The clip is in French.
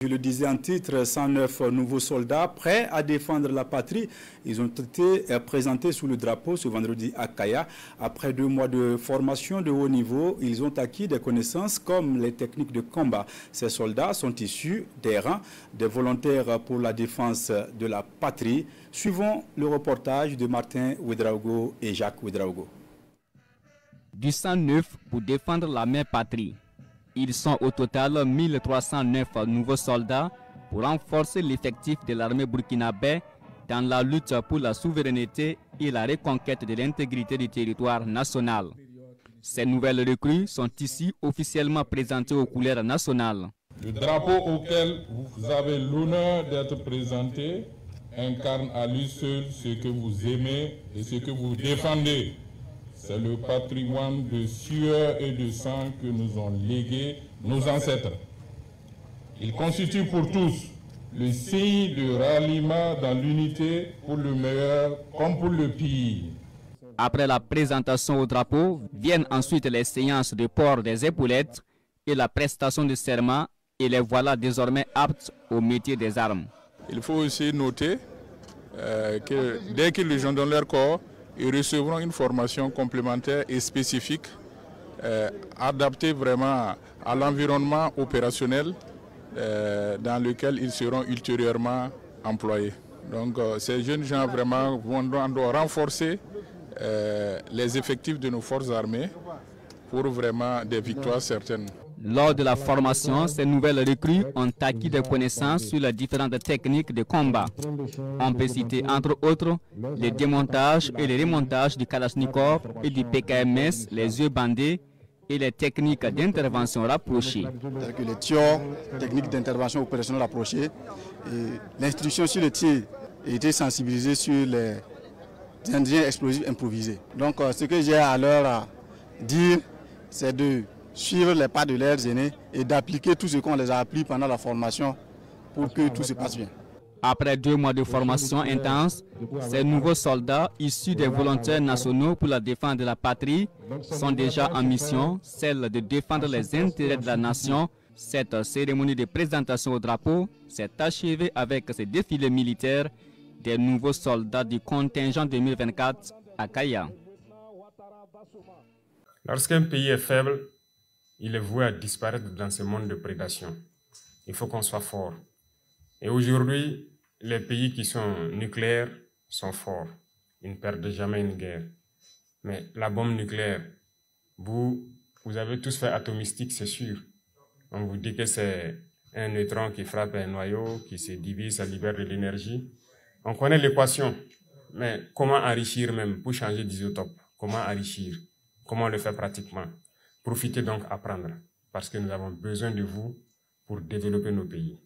Je le disais en titre, 109 nouveaux soldats prêts à défendre la patrie. Ils ont été présentés sous le drapeau ce vendredi à Kaya. Après 2 mois de formation de haut niveau, ils ont acquis des connaissances comme les techniques de combat. Ces soldats sont issus des rangs des volontaires pour la défense de la patrie. Suivons le reportage de Martin Ouedraogo et Jacques Ouedraogo. Du 109 pour défendre la mère patrie. Ils sont au total 1309 nouveaux soldats pour renforcer l'effectif de l'armée burkinabé dans la lutte pour la souveraineté et la reconquête de l'intégrité du territoire national. Ces nouvelles recrues sont ici officiellement présentées aux couleurs nationales. Le drapeau auquel vous avez l'honneur d'être présenté incarne à lui seul ce que vous aimez et ce que vous défendez. C'est le patrimoine de sueur et de sang que nous ont légué nos ancêtres. Il constitue pour tous le signe de ralliement dans l'unité pour le meilleur comme pour le pire. Après la présentation au drapeau, viennent ensuite les séances de port des épaulettes et la prestation de serment, et les voilà désormais aptes au métier des armes. Il faut aussi noter que dès qu'ils rejoindront leur corps, ils recevront une formation complémentaire et spécifique adaptée vraiment à l'environnement opérationnel dans lequel ils seront ultérieurement employés. Donc ces jeunes gens vraiment doivent renforcer les effectifs de nos forces armées pour vraiment des victoires certaines. Lors de la formation, ces nouvelles recrues ont acquis des connaissances sur les différentes techniques de combat. On peut citer entre autres les démontages et les remontages du Kalachnikov et du PKMS, les yeux bandés, et les techniques d'intervention rapprochées. Les tirs, techniques d'intervention opérationnelle rapprochée, l'instruction sur le tir a été sensibilisée sur les engins explosifs improvisés. Donc ce que j'ai à leur dire, c'est de suivre les pas de leurs aînés et d'appliquer tout ce qu'on les a appris pendant la formation pour que tout se passe bien. Après 2 mois de formation intense, ces nouveaux soldats issus des volontaires nationaux pour la défense de la patrie sont déjà en mission, celle de défendre les intérêts de la nation. Cette cérémonie de présentation au drapeau s'est achevée avec ce défilé militaire des nouveaux soldats du contingent 2024 à Kaya. Lorsqu'un pays est faible, il est voué à disparaître dans ce monde de prédation. Il faut qu'on soit fort. Et aujourd'hui, les pays qui sont nucléaires sont forts. Ils ne perdent jamais une guerre. Mais la bombe nucléaire, vous avez tous fait atomistique, c'est sûr. On vous dit que c'est un neutron qui frappe un noyau, qui se divise, ça libère de l'énergie. On connaît l'équation, mais comment enrichir même pour changer d'isotope? Comment enrichir? Comment le faire pratiquement? Profitez donc apprendre, parce que nous avons besoin de vous pour développer nos pays.